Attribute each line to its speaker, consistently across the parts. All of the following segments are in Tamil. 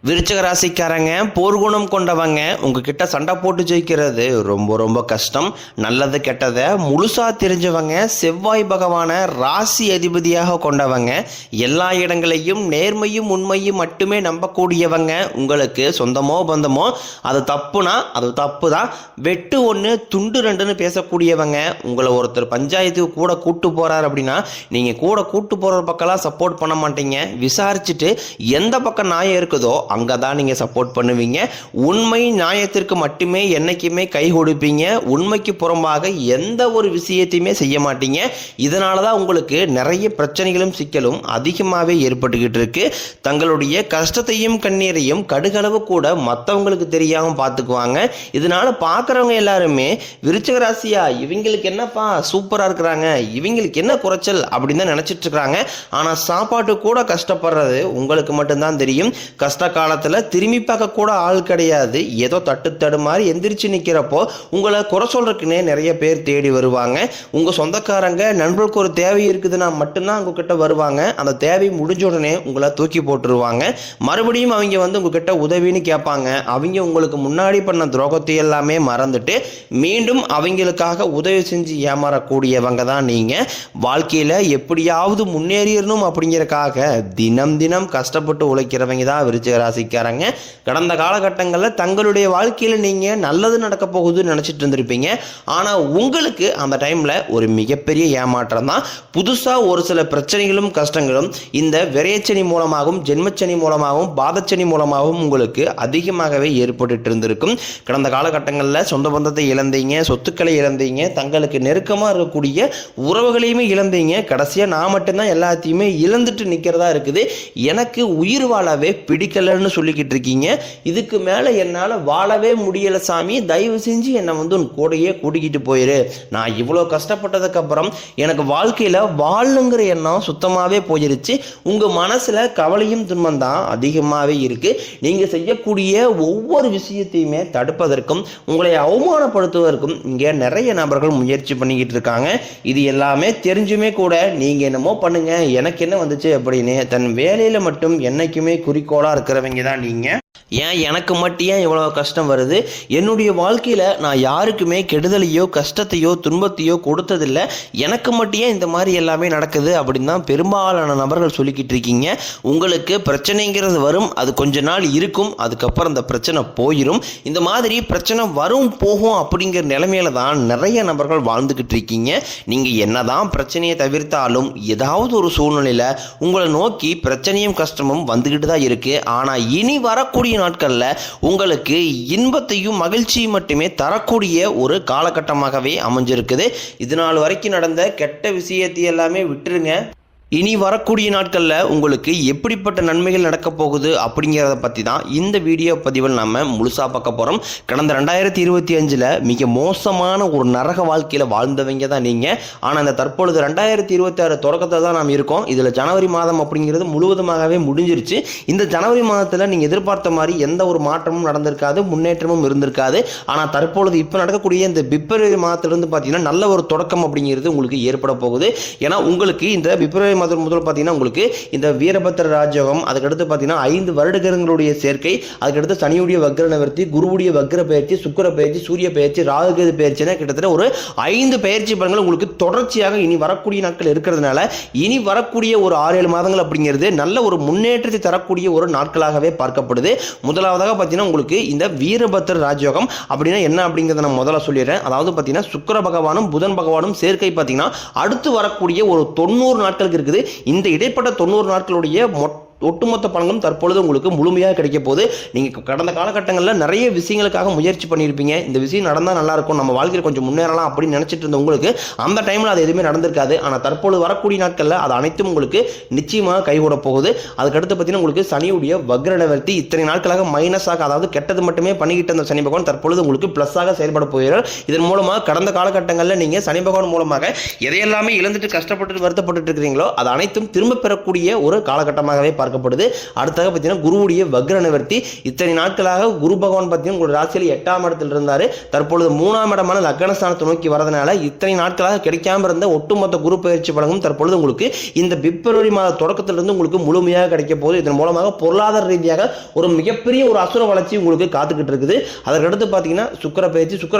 Speaker 1: விருச்சிக ராசிக்காரங்க போர்க்குணம் கொண்டவங்க உங்ககிட்ட சண்டை போட்டு ஜெயிக்கிறது ரொம்ப ரொம்ப கஷ்டம். நல்லது கெட்டதை முழுசா தெரிஞ்சவங்க, செவ்வாய் பகவான ராசி அதிபதியாக கொண்டவங்க, எல்லா இடங்களையும் நேர்மையும் உண்மையும் மட்டுமே நம்பக்கூடியவங்க. உங்களுக்கு சொந்தமோ பந்தமோ அது தப்புனா அது தப்பு தான், வெட்டு ஒன்று துண்டு ரெண்டுன்னு பேசக்கூடியவங்க. உங்களை ஒருத்தர் பஞ்சாயத்துக்கு கூட கூட்டு போறாரு அப்படின்னா நீங்கள் கூட கூட்டு போகிற பக்கம்லாம் சப்போர்ட் பண்ண மாட்டீங்க. விசாரிச்சுட்டு எந்த பக்கம் நியாயம் இருக்குதோ அங்கே தான் நீங்கள் சப்போர்ட் பண்ணுவீங்க. உண்மை நியாயத்திற்கு மட்டுமே என்னைக்குமே கை கொடுப்பீங்க. உண்மைக்கு புறம்பாக எந்த ஒரு விஷயத்தையுமே செய்ய மாட்டீங்க. இதனால தான் உங்களுக்கு நிறைய பிரச்சனைகளும் சிக்கலும் அதிகமாகவே ஏற்பட்டுக்கிட்டு இருக்கு. தங்களுடைய கஷ்டத்தையும் கண்ணீரையும் கடுகளவு கூட மற்றவங்களுக்கு தெரியாமல் பார்த்துக்குவாங்க. இதனால பார்க்குறவங்க எல்லாருமே விருச்சிக ராசியா இவங்களுக்கு என்னப்பா சூப்பராக இருக்கிறாங்க, இவங்களுக்கு என்ன குறைச்சல் அப்படின்னு தான் நினச்சிட்டு இருக்கிறாங்க. ஆனால் சாப்பாட்டு கூட கஷ்டப்படுறது உங்களுக்கு மட்டும்தான் தெரியும். கஷ்ட காலத்தில் திரும்பி பார்க்க கூட ஆள் கிடையாது. ஏதோ தட்டு மாதிரி எந்திரிச்சு நிற்கிறப்போ உங்களை குறை சொல்றதுக்குன்னே நிறைய பேர் தேடி வருவாங்க. உங்கள் சொந்தக்காரங்க நண்பர்களுக்கு ஒரு தேவை இருக்குதுன்னா மட்டும்தான் உங்ககிட்ட வருவாங்க. அந்த தேவை முடிஞ்ச உடனே உங்களை தூக்கி போட்டுருவாங்க. மறுபடியும் அவங்க வந்து உங்ககிட்ட உதவின்னு கேட்பாங்க. அவங்க உங்களுக்கு முன்னாடி பண்ண துரோகத்தை எல்லாமே மறந்துட்டு மீண்டும் அவங்களுக்காக உதவி செஞ்சு ஏமாறக்கூடியவங்க தான் நீங்கள். வாழ்க்கையில் எப்படியாவது முன்னேறிடணும் அப்படிங்கிறக்காக தினம் தினம் கஷ்டப்பட்டு உழைக்கிறவங்க தான் விருச்சிக ராசிக்காரங்க. கடந்த காலகட்டங்களில் தங்களுடைய வாழ்க்கையில் நீங்கள் நல்லது நடக்க போகுதுன்னு நினச்சிட்டு இருந்திருப்பீங்க. ஆனால் உங்களுக்கு அந்த டைமில் ஒரு மிகப்பெரிய ஏமாற்றம் தான். புதுசாக ஒரு சில பிரச்சனைகளும் கஷ்டங்களும் இந்த விரையச்சனி மூலமாகவும் ஜென்மச்சனி மூலமாகவும் பாதச்சனி மூலமாகவும் உங்களுக்கு அதிகமாகவே ஏற்பட்டு இருந்திருக்கும். கடந்த காலகட்டங்களில் சொந்த பந்தத்தை இழந்தீங்க, சொத்துக்களை இழந்தீங்க, தங்களுக்கு நெருக்கமாக இருக்கக்கூடிய உறவுகளையுமே இழந்தீங்க. கடைசியாக நான் மட்டும்தான் எல்லாத்தையுமே இழந்துட்டு நிற்கிறதா இருக்குது, எனக்கு உயிர் வாழவே பிடிக்கலன்னு சொல்லிக்கிட்டு இருக்கீங்க. இதுக்கு மேலே என்னால் வாழவே முடியலை சாமி, தயவு செஞ்சு என்னை வந்து உன் கூடையே கூட்டிக்கிட்டு போயிரு. நான் இவ்வளோ கஷ்டப்பட்டதுக்கு அப்புறம் எனக்கு வாழ்க்கையில் வாழணுங்கிற எண்ணம் சுத்தமாகவே போயிருச்சு. உங்கள் மனசில் கவலையும் துன்பம் தான் அதிகமாகவே இருக்குது. நீங்கள் செய்யக்கூடிய ஒவ்வொரு விஷயத்தையுமே தடுப்பதற்கும் உங்களை அவமானப்படுத்துவதற்கும் இங்கே நிறைய நபர்கள் முயற்சி பண்ணிக்கிட்டு இருக்காங்க. இது எல்லாமே தெரிஞ்சுமே கூட நீங்கள் என்னமோ பண்ணுங்க எனக்கு என்ன வந்துச்சு அப்படின்னு தன் வேலையில் மட்டும் என்னைக்குமே குறிக்கோளாக இருக்கிறவங்க தான் நீங்கள். ஏன் எனக்கு மட்டும் ஏன் இவ்வளோ கஷ்டம் வருது, என்னுடைய வாழ்க்கையில் நான் யாருக்குமே கெடுதலையோ கஷ்டத்தையோ துன்பத்தையோ கொடுத்ததில்லை, எனக்கு மட்டும் ஏன் இந்த மாதிரி எல்லாமே நடக்குது அப்படின்னு தான் பெரும்பாலான நபர்கள் சொல்லிக்கிட்டு இருக்கீங்க. உங்களுக்கு பிரச்சனைங்கிறது வரும், அது கொஞ்ச நாள் இருக்கும், அதுக்கப்புறம் அந்த பிரச்சனை போயிடும். இந்த மாதிரி பிரச்சனை வரும் போகும் அப்படிங்கிற நிலைமையில தான் நிறைய நபர்கள் வாழ்ந்துக்கிட்டு இருக்கீங்க. நீங்கள் என்னதான் பிரச்சனையை தவிர்த்தாலும் ஏதாவது ஒரு சூழ்நிலையில் உங்களை நோக்கி பிரச்சனையும் கஷ்டமும் வந்துக்கிட்டு தான் இருக்குது. ஆனால் இனி வரக்கூடிய நாட்களில் உங்களுக்கு இன்பத்தையும் மகிழ்ச்சியும் மட்டுமே தரக்கூடிய ஒரு காலகட்டமாகவே அமைஞ்சிருக்குது. இது நாள் வரைக்கும் நடந்த கெட்ட விஷயத்தை எல்லாமே விட்டுருங்க. இனி வரக்கூடிய நாட்களில் உங்களுக்கு எப்படிப்பட்ட நன்மைகள் நடக்க போகுது அப்படிங்கிறத பற்றி தான் இந்த வீடியோ பதிவில் நம்ம முழுசாக பார்க்க போகிறோம். கடந்த 2025 மிக மோசமான ஒரு நரக வாழ்க்கையில் வாழ்ந்தவங்க தான் நீங்கள். ஆனால் இந்த தற்பொழுது 2026 தொடக்கத்தில் தான் நாம் இருக்கோம். இதில் ஜனவரி மாதம் அப்படிங்கிறது முழுவதுமாகவே முடிஞ்சிருச்சு. இந்த ஜனவரி மாதத்தில் நீங்கள் எதிர்பார்த்த மாதிரி எந்த ஒரு மாற்றமும் நடந்திருக்காது, முன்னேற்றமும் இருந்திருக்காது. ஆனால் தற்பொழுது இப்போ நடக்கக்கூடிய இந்த பிப்ரவரி மாதத்திலிருந்து பார்த்தீங்கன்னா நல்ல ஒரு தொடக்கம் அப்படிங்கிறது உங்களுக்கு ஏற்பட போகுது. ஏன்னா உங்களுக்கு இந்த பிப்ரவரி முதல் பார்த்தீங்கன்னா உங்களுக்கு இந்த வீரபத்திர ராஜயோகம், அதுக்கடுத்து பார்த்தீங்கன்னா 5 வருடங்களுடைய சேர்க்கை, அதுக்கடுத்து சனியுடைய வக்ர நிவர்த்தி, குருவுடைய வக்ர பயிற்சி, சுக்கிர பயிற்சி, சூரிய பயிற்சி, ராகுகேது பயிற்சினா கிட்டத்தட்ட ஒரு 5 பயிற்சி பலன்கள் உங்களுக்கு தொடர்ச்சியாக இனி வரக்கூடிய நாட்கள் இருக்கிறதுனால இனி வரக்கூடிய ஒரு 6-7 மாதங்கள் அப்படிங்கிறது நல்ல ஒரு முன்னேற்றத்தை தரக்கூடிய ஒரு நாட்களாகவே பார்க்கப்படுது. முதலாவதாக பார்த்தீங்கன்னா உங்களுக்கு இந்த வீரபத்திர ராஜயோகம் அப்படின்னா என்ன அப்படிங்கிறத நான் முதல்ல சொல்லிடுறேன். அதாவது பார்த்தீங்கன்னா சுக்கிர பகவானும் புதன் பகவானும் சேர்க்கை பார்த்தீங்கன்னா அடுத்து வரக்கூடிய ஒரு 90 நாட்களுக்கு இருக்குது. இந்த இடைப்பட்ட 90 நாட்களுடைய ஒட்டுமொத்த பலன்களும் தற்பொழுது உங்களுக்கு முழுமையாக கிடைக்க போகுது. நீங்கள் கடந்த காலகட்டங்களில் நிறைய விஷயங்களுக்காக முயற்சி பண்ணியிருப்பீங்க. இந்த விஷயம் நடந்தால் நல்லாயிருக்கும், நம்ம வாழ்க்கையில் கொஞ்சம் முன்னேறலாம் அப்படின்னு நினச்சிட்டு இருந்த உங்களுக்கு அந்த டைமில் அது எதுவுமே நடந்திருக்காது. ஆனால் தற்பொழுது வரக்கூடிய நாட்களில் அது அனைத்தும் உங்களுக்கு நிச்சயமாக கைகூட போகுது. அதுக்கடுத்து பார்த்தீங்கன்னா உங்களுக்கு சனியுடைய வக்ர நிவர்த்தி, இத்தனை நாட்களாக மைனஸாக அதாவது கெட்டது மட்டுமே பண்ணிக்கிட்டு இருந்த சனி பகவான் தற்பொழுது உங்களுக்கு ப்ளஸ்ஸாக செயல்பட போகிறார். இதன் மூலமாக கடந்த காலகட்டங்களில் நீங்கள் சனி பகவான் மூலமாக எதையெல்லாமே இழந்துட்டு கஷ்டப்பட்டு வருத்தப்பட்டு இருக்கிறீங்களோ அது அனைத்தும் திரும்ப பெறக்கூடிய ஒரு காலகட்டமாகவே பார்க்க பார்க்கப்படுது. அடுத்தாக பார்த்தீங்கன்னா குருவுடைய வக்ர நிவர்த்தி. இத்தனை நாட்களாக குரு பகவான் பார்த்தீங்கன்னா உங்களுடைய ராசியில் 8ஆம் இடத்தில் இருந்தார். தற்பொழுது 3ஆம் இடமான லக்னஸ்தானத்தை நோக்கி வரதுனால இத்தனை நாட்களாக கிடைக்காம இருந்த ஒட்டுமொத்த குரு பயிற்சி பலனும் தற்பொழுது உங்களுக்கு இந்த பிப்ரவரி மாத தொடக்கத்திலிருந்து உங்களுக்கு முழுமையாக கிடைக்க போகுது. இதன் மூலமாக பொருளாதார ரீதியாக ஒரு மிகப்பெரிய ஒரு அசுர வளர்ச்சி உங்களுக்கு காத்துக்கிட்டு இருக்குது. அதற்கடுத்து பார்த்தீங்கன்னா சுக்கிர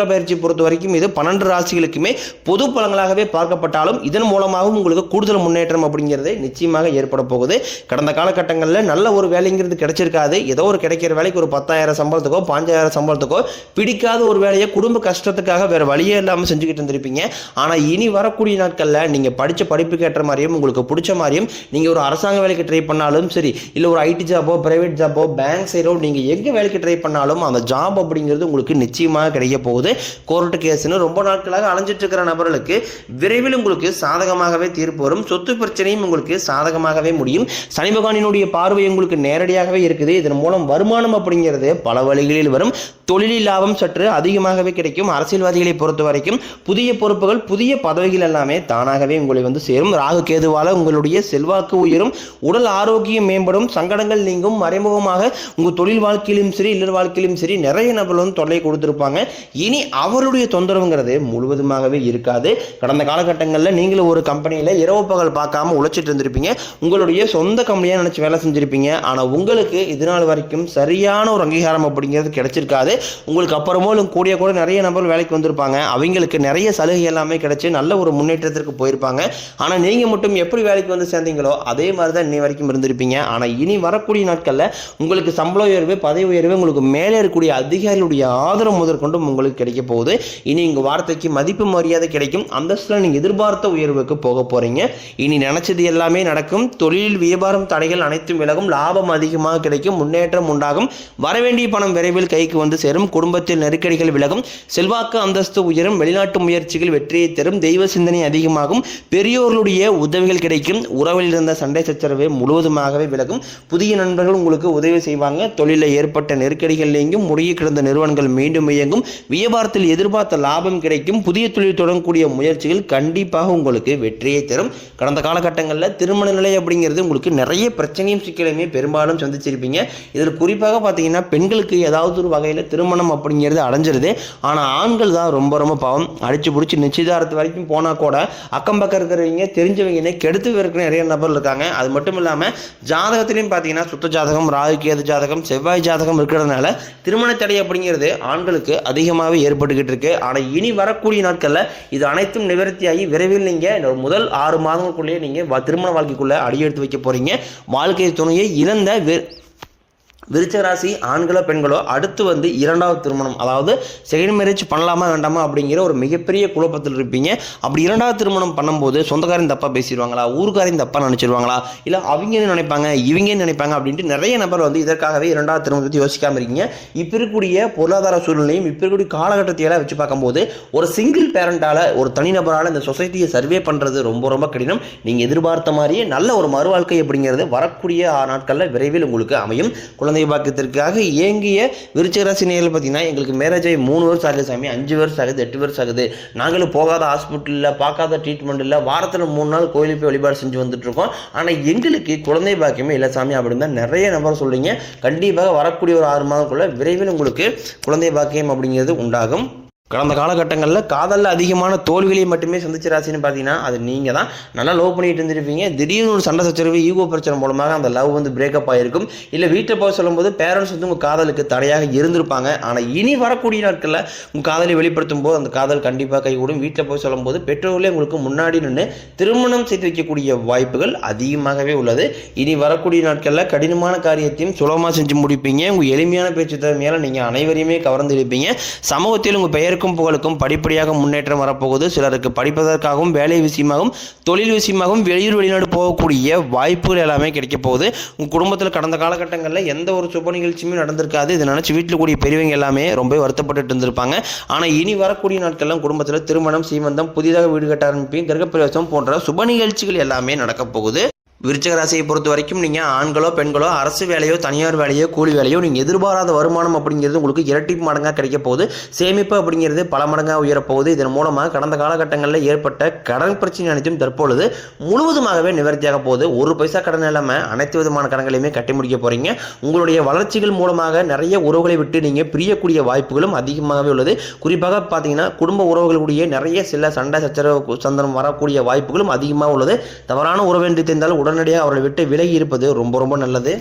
Speaker 1: பயிற்சி பொறுத்த வரைக்கும் இது 12 ராசிகளுக்குமே பொது பலன்களாகவே பார்க்கப்பட்டாலும் இதன் மூலமாகவும் உங்களுக்கு கூடுதல் முன்னேற்றம் அப்படிங்கிறது நிச்சயமாக ஏற்பட போகுது. கடந்த காலகட்டங்களில் நல்ல ஒரு வேலைங்கிறது கிடைச்சிருக்காது. ஏதோ ஒரு கிடைக்கிற வேலைக்கு ஒரு 10,000 சம்பளத்துக்கோ 5,000 சம்பளத்துக்கோ பிடிக்காத ஒரு வேலையை குடும்ப கஷ்டத்துக்காக வேற வழியே இல்லாமல் செஞ்சுக்கிட்டு இருந்திருப்பீங்க. ஆனால் இனி வரக்கூடிய நாட்களில் நீங்கள் படித்த படிப்புக்கு ஏற்ற மாதிரியும் உங்களுக்கு பிடிச்ச மாதிரியும் நீங்கள் ஒரு அரசாங்க வேலைக்கு ட்ரை பண்ணாலும் சரி, இல்லை ஒரு ஐடி ஜாபோ பிரைவேட் ஜாபோ பேங்க் சைடோ நீங்கள் எங்கே வேலைக்கு ட்ரை பண்ணாலும் அந்த ஜாப் அப்படிங்கிறது உங்களுக்கு நிச்சயமாக கிடைக்க போகுது. கோர்ட்டு கேஸ்னு ரொம்ப நாட்களாக அலைஞ்சிட்டு இருக்கிற நபர்களுக்கு விரைவில் உங்களுக்கு சாதகமாகவே தீர்ப்பு வரும். சொத்து பிரச்சனையும் உங்களுக்கு சாதகமாகவே முடியும். சனி பகவானினுடைய பார்வை உங்களுக்கு நேரடியாகவே இருக்குது. இதன் மூலம் வருமானம் அப்படிங்கிறது பல வழிகளில் வரும். தொழிலில் லாபம் சற்று அதிகமாகவே கிடைக்கும். அரசியல்வாதிகளை பொறுத்த வரைக்கும் புதிய பொறுப்புகள் புதிய பதவிகள் எல்லாமே தானாகவே உங்களை வந்து சேரும். ராகு கேதுவால உங்களுடைய செல்வாக்கு உயரும். உடல் ஆரோக்கியம் மேம்படும். சங்கடங்கள் நீங்கும். மறைமுகமாக உங்கள் தொழில் வாழ்க்கையிலும் சரி இல்லற வாழ்க்கையிலும் சரி நிறைய நபர்கள் வந்து தொல்லை கொடுத்துருப்பாங்க. இனி அவருடைய தொந்தரவுங்கிறது முழுவதுமாகவே இருக்காது. கடந்த காலகட்டங்களில் நீங்களும் ஒரு கம்பெனியில் இரவு பகல் பார்க்காம உழைச்சிட்டு இருந்திருப்பீங்க. உங்களுடைய சொந்த கம்பெனியாக நினச்சி வேலை செஞ்சுருப்பீங்க. ஆனால் உங்களுக்கு இதனால் வரைக்கும் சரியான ஒரு அங்கீகாரம் அப்படிங்கிறது கிடைச்சிருக்காது. உங்களுக்கு அப்புறமோ கூடிய கூட நிறைய நபர்கள் வேலைக்கு வந்திருப்பாங்க. அவங்களுக்கு நிறைய சலுகை எல்லாமே கிடைச்சி நல்ல ஒரு முன்னேற்றத்திற்கு போயிருப்பாங்க. ஆனால் நீங்கள் மட்டும் எப்படி வேலைக்கு வந்து சேர்ந்தீங்களோ அதே மாதிரி தான் இன்னி வரைக்கும் இருந்திருப்பீங்க. ஆனால் இனி வரக்கூடிய நாட்களில் உங்களுக்கு சம்பள உயர்வு பதவி உயர்வு உங்களுக்கு மேலே இருக்கக்கூடிய அதிகாரிகளுடைய ஆதரவு முதற்கொண்டும் உங்களுக்கு கிடைக்க போகுது. இனி உங்கள் வார்த்தைக்கு மதிப்பு மரியாதை கிடைக்கும். அந்தஸ்தில் நீங்கள் எதிர்பார்த்த உயர்வுக்கு போக போகிறீங்க. இனி நினைச்சது எல்லாமே நடக்கும். தொழில் வியாபாரம் தடைகள் அனைத்தும் விலகும். லாபம் அதிகமாக கிடைக்கும். முன்னேற்றம் உண்டாகும். வரவேண்டிய பணம் விரைவில் கைக்கு வந்து சேரும். குடும்பத்தில் நெருக்கடிகள் விலகும். செல்வாக்கு அந்தஸ்து உயரும். வெளிநாட்டு முயற்சிகள் வெற்றியை தரும். தெய்வ சிந்தனை அதிகமாகும். பெரியோர்களுடைய உதவிகள் கிடைக்கும். உறவில் இருந்த சண்டை சச்சரவு முழுவதுமாகவே விலகும். புதிய நண்பர்கள் உங்களுக்கு உதவி செய்வாங்க. தொழிலில் ஏற்பட்ட நெருக்கடிகள் நீங்கும். முறையை கிடந்த நிறுவனங்கள் மீண்டும் இயங்கும். வியாபாரத்தில் எதிர்பார்த்த லாபம் கிடைக்கும். புதிய தொழில் தொடங்கக்கூடிய முயற்சிகள் கண்டிப்பாக உங்களுக்கு வெற்றியை தரும். கடந்த காலகட்டங்களில் திருமண நிலை அப்படிங்கிறது உங்களுக்கு நிறைய பிரச்சனையும் சிக்கலையுமே பெரும்பாலும் சந்திச்சிருப்பீங்க. இதில் குறிப்பாக பார்த்தீங்கன்னா பெண்களுக்கு ஏதாவது ஒரு வகையில் திருமணம் அப்படிங்கிறது அடைஞ்சிருது. ஆனால் ஆண்கள் தான் ரொம்ப ரொம்ப பாவம். அடிச்சு பிடிச்சி நிச்சயதாரத்து வரைக்கும் போனால் கூட அக்கம் பக்கம் இருக்கிறவங்க தெரிஞ்சவங்க கெடுத்து இருக்கிற நிறைய நபர் இருக்காங்க. அது மட்டும் இல்லாமல் ஜாதகத்திலையும் பார்த்தீங்கன்னா சுத்த ஜாதகம் ராகு கேது ஜாதகம் செவ்வாய் ஜாதகம் இருக்கிறதுனால திருமண தடை அப்படிங்கிறது ஆண்களுக்கு அதிகமாகவே ஏற்பட்டுக்கிட்டு இருக்கு. ஆனால் இனி வரக்கூடிய நாட்களில் இது அனைத்தும் நிவர்த்தியாகி விரைவில் நீங்கள் முதல் 6 மாதங்களுக்குள்ளேயே நீங்கள் திருமண வாழ்க்கைக்குள்ளே அடியெடுத்து வைக்க போகிறீங்க. வாழ்க்கை துணையை இழந்த விருச்சிக ராசி ஆண்களோ பெண்களோ அடுத்து வந்து 2வது திருமணம், அதாவது செகண்ட் மேரேஜ் பண்ணலாமா வேண்டாமா அப்படிங்கிற ஒரு மிகப்பெரிய குழப்பத்தில் இருப்பீங்க. அப்படி 2வது திருமணம் பண்ணும்போது சொந்தக்காரையும் தப்பாக பேசிடுவாங்களா, ஊருக்காரையும் தப்பாக நினச்சிடுவாங்களா, இல்லை அவங்க நினைப்பாங்க இவங்க நினைப்பாங்க அப்படின்ட்டு நிறைய நபர் வந்து இதற்காகவே 2வது திருமணத்தை யோசிக்காமல் இருக்கீங்க. இப்போ இருக்கக்கூடிய பொருளாதார சூழ்நிலையும் இப்போ இருக்கக்கூடிய காலகட்டத்தையெல்லாம் வச்சு பார்க்கும்போது ஒரு சிங்கிள் பேரண்டால் ஒரு தனிநபரால் இந்த சொசைட்டியை சர்வே பண்ணுறது ரொம்ப ரொம்ப கடினம். நீங்கள் எதிர்பார்த்த மாதிரியே நல்ல ஒரு மறுவாழ்க்கை அப்படிங்கிறது வரக்கூடிய நாட்களில் விரைவில் உங்களுக்கு அமையும். குழந்தை பாக்கியத்திற்காக இயங்கிய விருச்சிக ராசி நேயர்கள் பார்த்தீங்கன்னா எங்களுக்கு மேரேஜ் ஆகி 3 வருஷம் ஆகுது சாமி, 5 வருஷம் ஆகுது, 8 வருஷம் ஆகுது, நாங்களும் போகாத ஹாஸ்பிட்டலில் பார்க்காத ட்ரீட்மெண்ட் இல்லை, வாரத்தில் 3 நாள் கோயிலுக்கு போய் வழிபாடு செஞ்சு வந்துட்டு இருக்கோம், ஆனால் எங்களுக்கு குழந்தை பாக்கியமே இல்லை சாமி அப்படின்னு தான் நிறைய நபர் சொல்றீங்க. கண்டிப்பாக வரக்கூடிய ஒரு 6 மாதத்துக்குள்ள விரைவில் உங்களுக்கு குழந்தை பாக்கியம் அப்படிங்கிறது உண்டாகும். கடந்த காலகட்டங்களில் காதலில் அதிகமான தோல்விகளை மட்டுமே சந்திச்ச ராசின்னு பார்த்தீங்கன்னா அது நீங்கள் தான். நல்லா லவ் பண்ணிட்டு இருந்திருப்பீங்க. திடீர்னு ஒரு சண்டை சச்சரவு ஈகோ பிரச்சனை மூலமாக அந்த லவ் வந்து பிரேக்கப் ஆகிருக்கும். இல்லை வீட்டில் போய் சொல்லும்போது பேரண்ட்ஸ் வந்து உங்கள் காதலுக்கு தடையாக இருந்திருப்பாங்க. ஆனால் இனி வரக்கூடிய நாட்களில் உங்கள் காதலை வெளிப்படுத்தும் போது அந்த காதல் கண்டிப்பாக கைகூடும். வீட்டில் போய் சொல்லும்போது பெற்றோர்களே உங்களுக்கு முன்னாடி நின்று திருமணம் செய்து வைக்கக்கூடிய வாய்ப்புகள் அதிகமாகவே உள்ளது. இனி வரக்கூடிய நாட்களில் கடினமான காரியத்தையும் சுலபமாக செஞ்சு முடிப்பீங்க. உங்கள் எளிமையான பேச்சு திறமையால் நீங்கள் அனைவரையுமே கவர்ந்து இருப்பீங்க. சமூகத்தில் உங்கள் பெயர் புகழுக்கும் படிப்படியாக முன்னேற்றம் வரப்போகுது. சிலருக்கு படிப்பதற்காகவும் வேலை விஷயமாகவும் தொழில் விஷயமாகவும் வெளியூர் வெளிநாடு போகக்கூடிய வாய்ப்புகள் எல்லாமே கிடைக்க போகுது. உங்கள் குடும்பத்தில் கடந்த காலகட்டங்களில் எந்த ஒரு சுப நிகழ்ச்சியுமே நடந்திருக்காது. இதை நினச்சி வீட்டில் கூடிய பெரியவங்க எல்லாமே ரொம்ப வருத்தப்பட்டு இருந்திருப்பாங்க. ஆனால் இனி வரக்கூடிய நாட்கள்லாம் குடும்பத்தில் திருமணம் சீமந்தம் புதிதாக வீடு கட்ட ஆரம்பிப்பீங்க. கிரகப்பிரவேசம் போன்ற சுப நிகழ்ச்சிகள் எல்லாமே நடக்க போகுது. விருச்சிக ராசியை பொறுத்த வரைக்கும் நீங்கள் ஆண்களோ பெண்களோ அரசு வேலையோ தனியார் வேலையோ கூலி வேலையோ நீங்கள் எதிர்பாராத வருமானம் அப்படிங்கிறது உங்களுக்கு இரட்டிப்பு மடங்காக கிடைக்க போகுது. சேமிப்பு அப்படிங்கிறது பல மடங்காக உயரப்போகுது. இதன் மூலமாக கடந்த காலகட்டங்களில் ஏற்பட்ட கடன் பிரச்சனை அனைத்தும் தற்பொழுது முழுவதுமாகவே நிவர்த்தியாக போகுது. ஒரு பைசா கடன் இல்லாமல் அனைத்து விதமான கடன்களையுமே கட்டி முடிக்க போகிறீங்க. உங்களுடைய வளர்ச்சிகள் மூலமாக நிறைய உறவுகளை விட்டு நீங்கள் பிரியக்கூடிய வாய்ப்புகளும் அதிகமாகவே உள்ளது. குறிப்பாக பார்த்தீங்கன்னா குடும்ப உறவுகளுடைய நிறைய சில சண்டை சச்சரவு சந்தனம் வரக்கூடிய வாய்ப்புகளும் அதிகமாக உள்ளது. தவறான உறவு என்று தெரிந்தால் உடனடியாக அவர்களை விட்டு விலகி இருப்பது ரொம்ப ரொம்ப நல்லது.